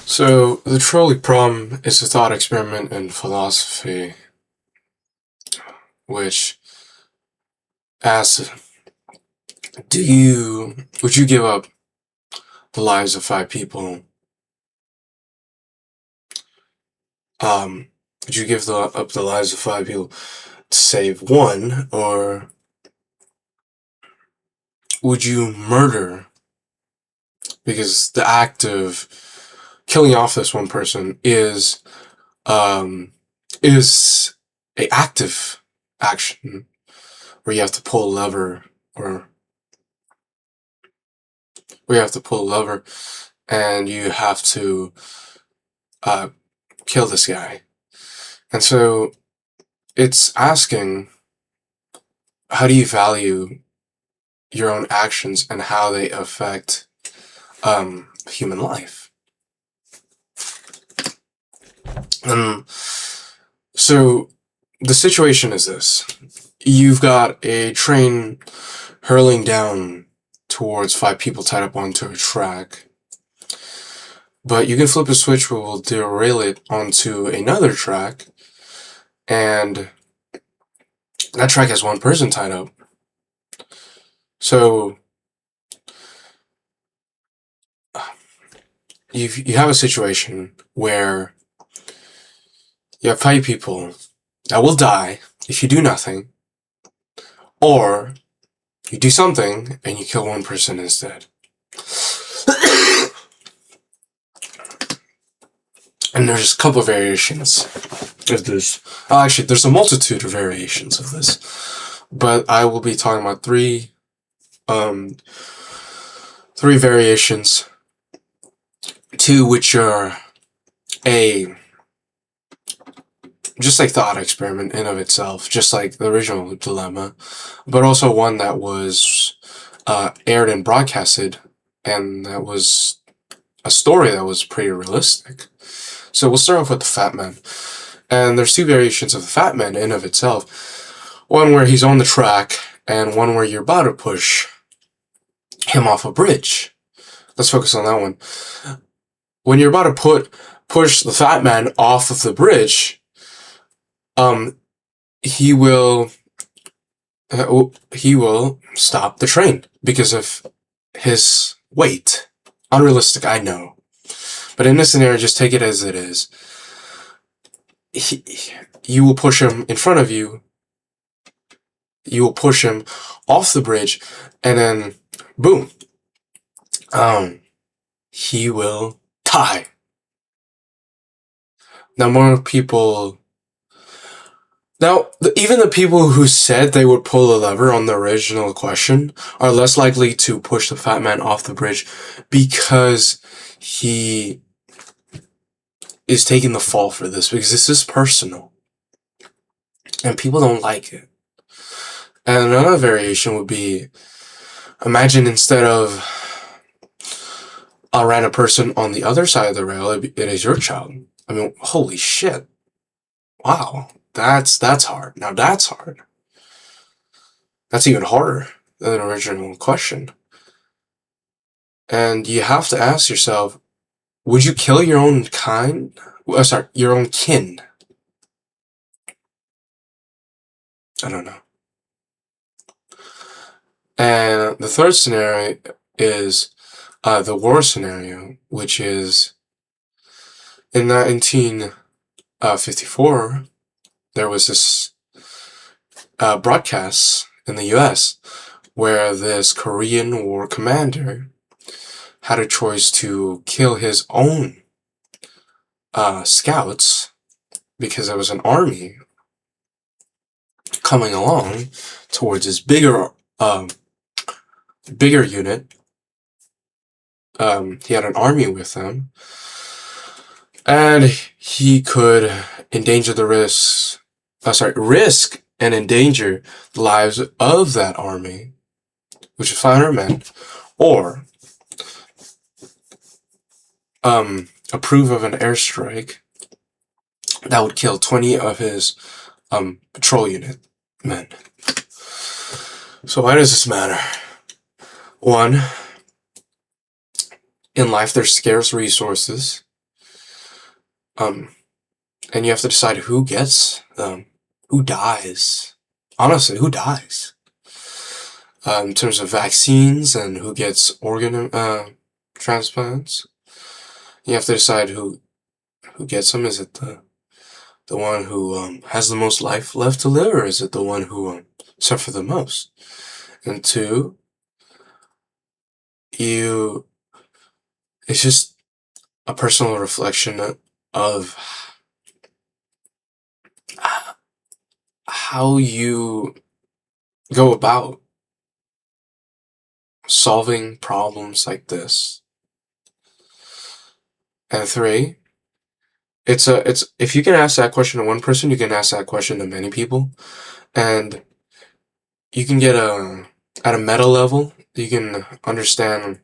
So, the trolley problem is a thought experiment in philosophy which asks, would you give up the lives of five people? Um, would you give up the lives of five people to save one, or would you murder? Because the act of killing off this one person um, is a active action where you have to pull a lever, or where you have to pull a lever, and you have to uh, kill this guy. And so it's asking, how do you value your own actions and how they affect human life? So the situation is this. You've got a train hurling down towards five people tied up onto a track. But you can flip a switch which will derail it onto another track, and that track has one person tied up. So you have a situation where you have five people that will die if you do nothing, or you do something and you kill one person instead. And there's a couple of variations of this. Actually, there's a multitude of variations of this, but I will be talking about three variations, two which are just like thought experiment in of itself, just like the original dilemma, but also one that was aired and broadcasted, and that was a story that was pretty realistic. So we'll start off with the Fat Man. And there's two variations of the Fat Man in of itself. One where he's on the track, and one where you're about to push him off a bridge. Let's focus on that one. When you're about to push the Fat Man off of the bridge, he will stop the train because of his weight. Unrealistic, I know. But in this scenario, just take it as it is. You will push him in front of you. You will push him off the bridge, and then, boom. He will die. Now, even the people who said they would pull a lever on the original question are less likely to push the Fat Man off the bridge because he is taking the fall for this, because this is personal. And people don't like it. And another variation would be, imagine instead of a random person on the other side of the rail, it is your child. I mean, holy shit. Wow. That's hard. Now that's hard. That's even harder than the original question. And you have to ask yourself, would you kill your own kind? Your own kin? I don't know. And the third scenario is the war scenario, which is in 1954, there was this broadcast in the US where this Korean War commander had a choice to kill his own scouts because there was an army coming along towards his bigger unit. He had an army with him, and he could risk and endanger the lives of that army, which is 500 men, or approve of an airstrike that would kill 20 of his patrol unit men. So why does this matter? One, in life there's scarce resources, Um, and you have to decide who gets them, who dies. Honestly, who dies? In terms of vaccines and who gets organ transplants, you have to decide who gets them. Is it the one who has the most life left to live, or is it the one who suffered the most? And two, you it's just a personal reflection of how you go about solving problems like this. And three, it's if you can ask that question to one person, you can ask that question to many people, and you can get at a meta level, you can understand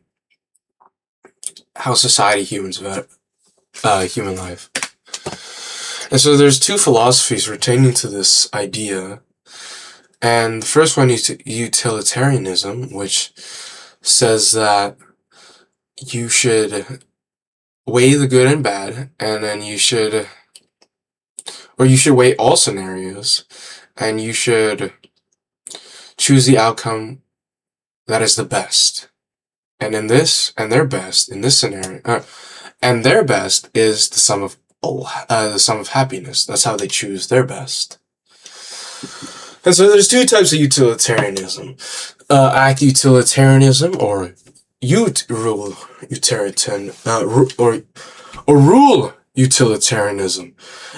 how society humans about human life. And so there's two philosophies pertaining to this idea. And the first one is utilitarianism, which says that you should weigh the good and bad, and then you should weigh all scenarios, and you should choose the outcome that is the best. And in this, and their best in this scenario, and their best is the sum of happiness. That's how they choose their best. And so there's two types of utilitarianism: act utilitarianism, or rule utilitarian, or rule utilitarianism.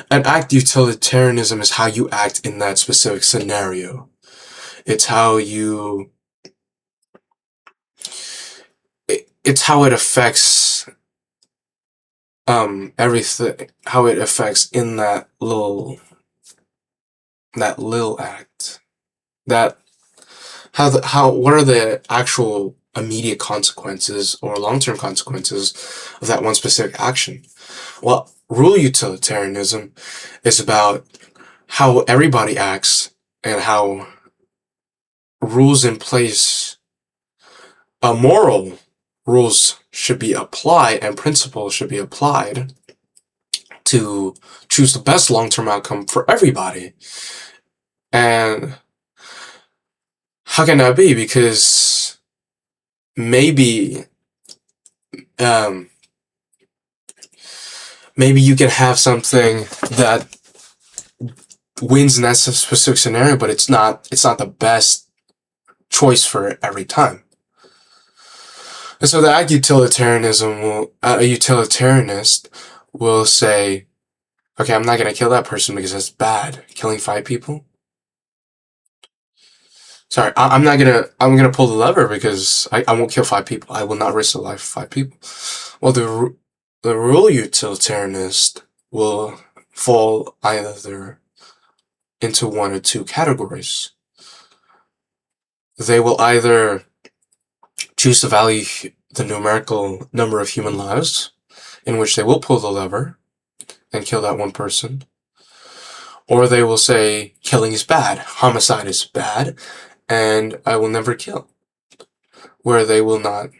And act utilitarianism is how you act in that specific scenario. It's how it's how it affects everything, how it affects in that little act, that what are the actual immediate consequences or long-term consequences of that one specific action. Well, rule utilitarianism is about how everybody acts and how rules in place, moral rules should be applied and principles should be applied to choose the best long-term outcome for everybody. And how can that be? Because maybe you can have something that wins in that specific scenario, but it's not the best choice for every time. And so that a utilitarianist will say, okay, I'm not going to kill that person because that's bad. Killing 5 people? Sorry, I'm going to pull the lever because I won't kill 5 people. I will not risk the life of 5 people. Well, the rule utilitarianist will fall either into one or two categories. They will either choose to value the numerical number of human lives, in which they will pull the lever and kill that one person, or they will say killing is bad, homicide is bad, and I will never kill, where they will not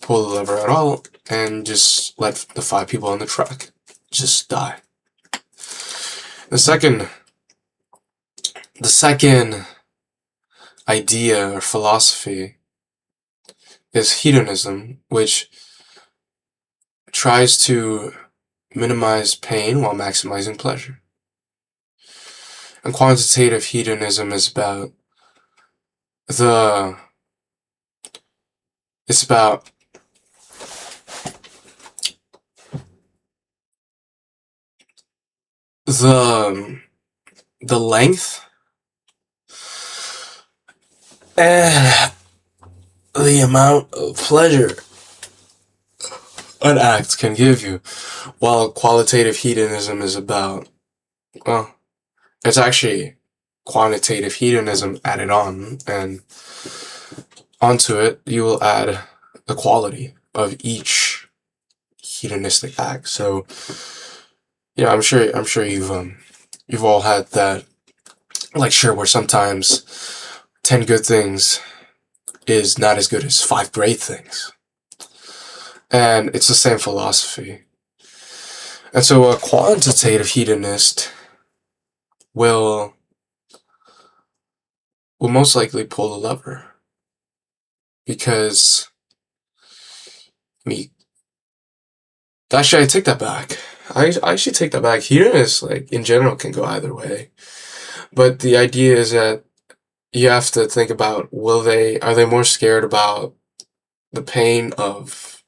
pull the lever at all and just let the 5 people on the truck just die. The second idea or philosophy is hedonism, which tries to minimize pain while maximizing pleasure. And quantitative hedonism is about the length and the amount of pleasure an act can give you, while qualitative hedonism is about, well, it's actually quantitative hedonism added on, and onto it you will add the quality of each hedonistic act. So yeah, I'm sure you've all had that lecture where sometimes 10 good things is not as good as 5 great things. And it's the same philosophy. And so a quantitative hedonist will most likely pull the lever. Because, I mean, actually, I take that back. I should take that back. Hedonists, like, in general, can go either way. But the idea is that you have to think about, are they more scared about the pain of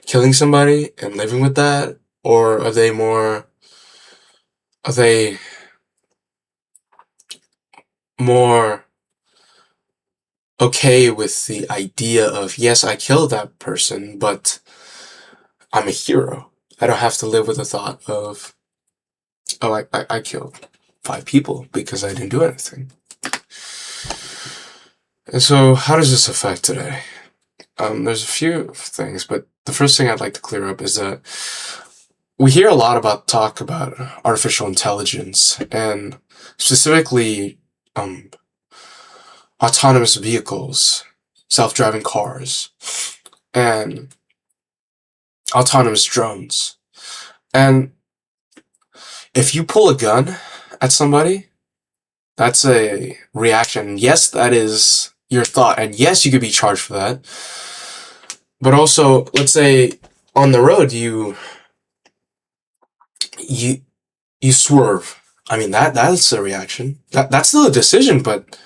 killing somebody and living with that? Or are they more okay with the idea of, yes, I killed that person, but I'm a hero. I don't have to live with the thought of, oh, I killed 5 people because I didn't do anything. And so, how does this affect today? There's a few things, but the first thing I'd like to clear up is that we hear a lot about talk about artificial intelligence, and specifically autonomous vehicles, self-driving cars, and autonomous drones. And if you pull a gun at somebody, that's a reaction. Yes, that is your thought, and yes, you could be charged for that. But also, let's say on the road you swerve. I mean, that's a reaction. That's still a decision, but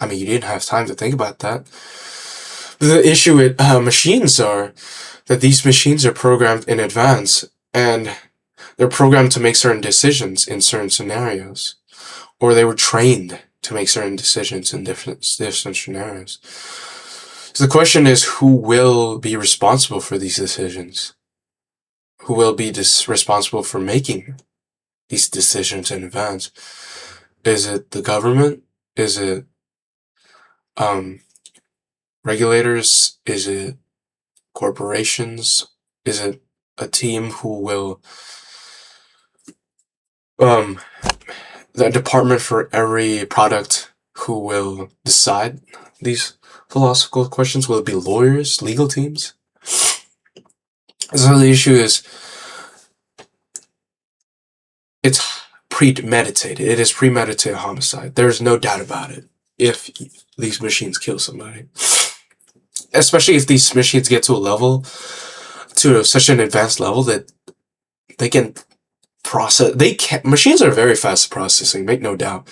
I mean, you didn't have time to think about that. The issue with machines are that these machines are programmed in advance, and they're programmed to make certain decisions in certain scenarios, or they were trained to make certain decisions in different scenarios. So the question is, who will be responsible for these decisions? Who will be responsible for making these decisions in advance? Is it the government? Is it regulators? Is it corporations? Is it a team who will the department for every product who will decide these philosophical questions? Will it be lawyers, legal teams? So the issue is, it's premeditated. It is premeditated homicide. There's no doubt about it. If these machines kill somebody, especially if these machines get to such an advanced level that they can process. Machines are very fast at processing, make no doubt.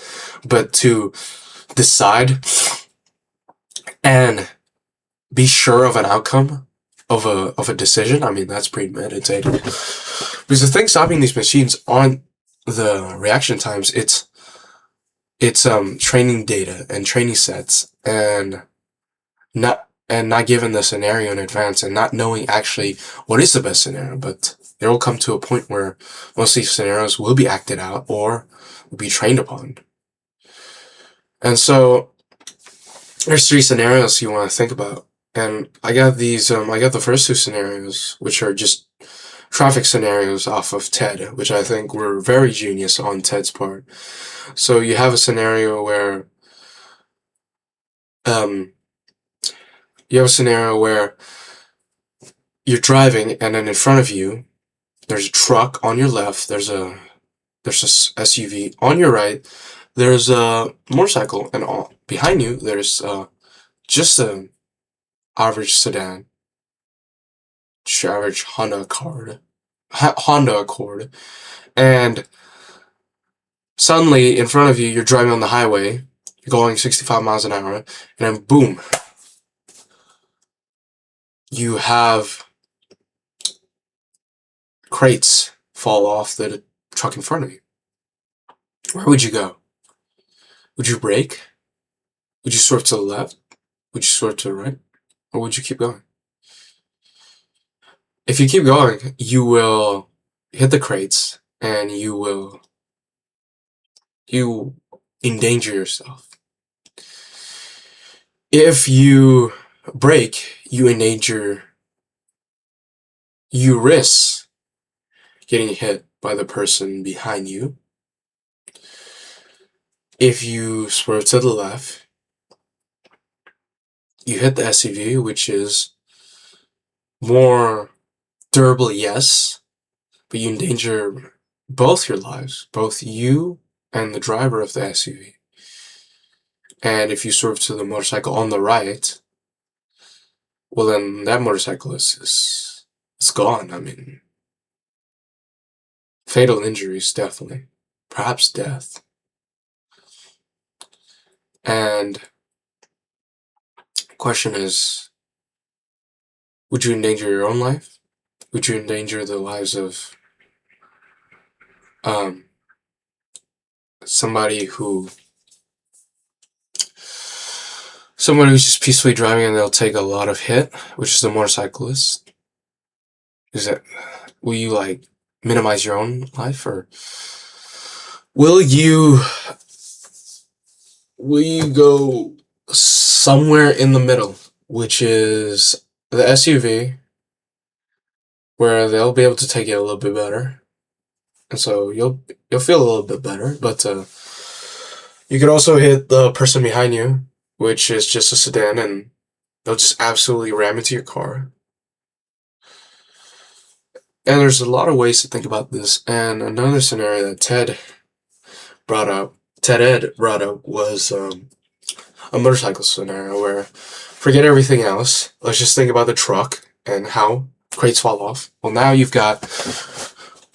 But to decide and be sure of an outcome of a decision, I mean, that's premeditated. Because the thing stopping these machines aren't the reaction times, it's training data and training sets, and not given the scenario in advance, and not knowing actually what is the best scenario. But there will come to a point where most of these scenarios will be acted out or will be trained upon. And so there's 3 scenarios you want to think about. And I got the first 2 scenarios, which are just traffic scenarios off of TED, which I think were very genius on TED's part. So you have a scenario where you're driving, and then in front of you there's a truck. On your left there's a SUV. On your right there's a motorcycle, and behind you there's just an average sedan, just average Honda Accord. And suddenly in front of you, you're driving on the highway, you're going 65 miles an hour, and then boom, you have crates fall off the truck in front of you. Where would you go? Would you brake? Would you swerve to the left? Would you swerve to the right? Or would you keep going? If you keep going, you will hit the crates, and you endanger yourself. If you brake, you risk getting hit by the person behind you. If you swerve to the left, you hit the SUV, which is more durable, yes, but you endanger both your lives, both you and the driver of the SUV. And if you swerve to the motorcycle on the right, well, then that motorcyclist is it's gone. I mean, fatal injuries, definitely. Perhaps death. And the question is, would you endanger your own life? Would you endanger the lives of um, somebody who someone who's just peacefully driving and they'll take a lot of hit, which is the motorcyclist? Is that will you like minimize your own life, or will you go somewhere in the middle, which is the SUV, where they'll be able to take it a little bit better, and so you'll feel a little bit better, but you could also hit the person behind you, which is just a sedan, and they'll just absolutely ram into your car. And there's a lot of ways to think about this. And another scenario that Ted Ed brought up was a motorcycle scenario where forget everything else. Let's just think about the truck and how crates fall off. Well, now you've got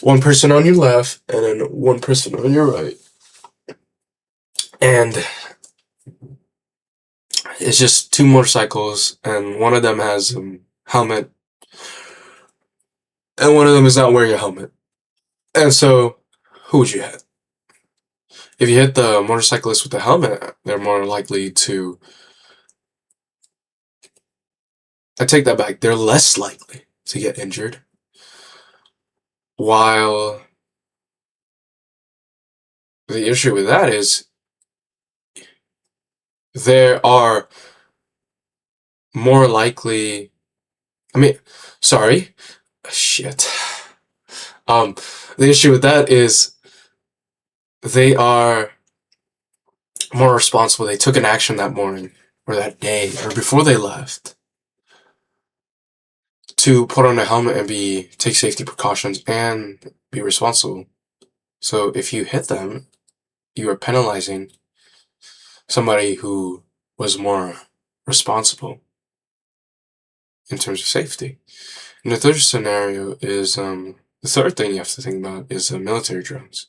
one person on your left and then one person on your right. And it's just two motorcycles, and one of them has a helmet, and one of them is not wearing a helmet. And so, who would you hit? If you hit the motorcyclist with the helmet, they're more likely to. I take that back. They're less likely to get injured. While the issue with that is there are more likely. I mean, sorry. Shit. The issue with that is they are more responsible. They took an action that morning or that day or before they left to put on a helmet and take safety precautions and be responsible. So if you hit them, you are penalizing somebody who was more responsible in terms of safety. And the third scenario is the third thing you have to think about is military drones.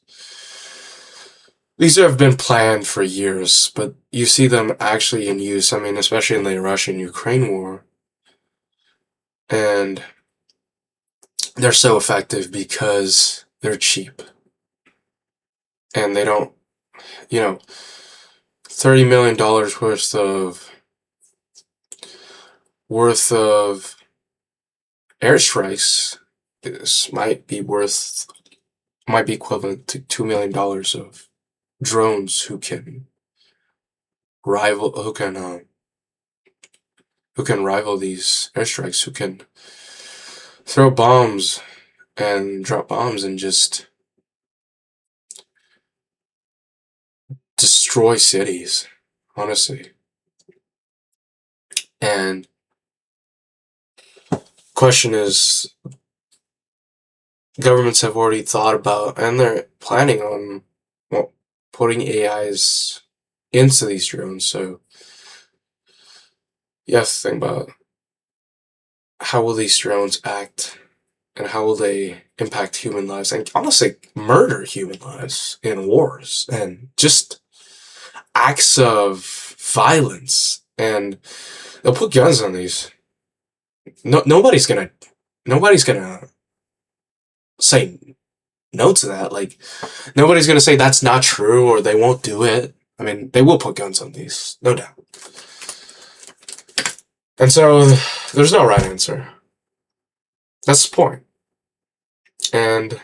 These have been planned for years, but you see them actually in use. I mean, especially in the Russian-Ukraine war. And they're so effective because they're cheap. And they don't, $30 million worth of airstrikes might be equivalent to $2 million of drones who can rival these airstrikes, who can throw bombs and drop bombs and just destroy cities, honestly. And question is, governments have already thought about, and they're planning on, putting AIs into these drones. So you have to think about how will these drones act, and how will they impact human lives, and honestly murder human lives in wars and just acts of violence. And they'll put guns on these. Nobody's gonna say no to that. Like, nobody's gonna say that's not true or they won't do it. I mean, they will put guns on these, no doubt. And so there's no right answer. That's the point. And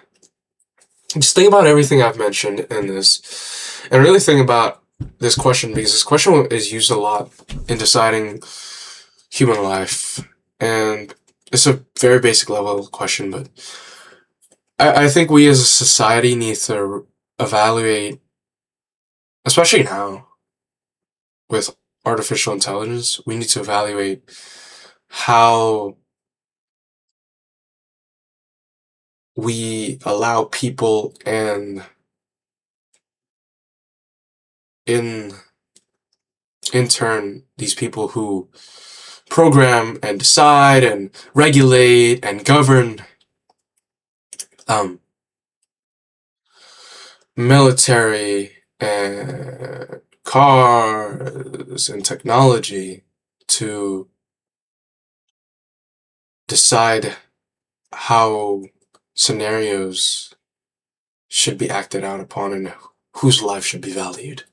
just think about everything I've mentioned in this, and really think about this question, because this question is used a lot in deciding human life, and it's a very basic level question, but I think we as a society need to evaluate, especially now with artificial intelligence, we need to evaluate how we allow people and in turn, these people who program and decide and regulate and govern military and cars and technology to decide how scenarios should be acted out upon and whose life should be valued.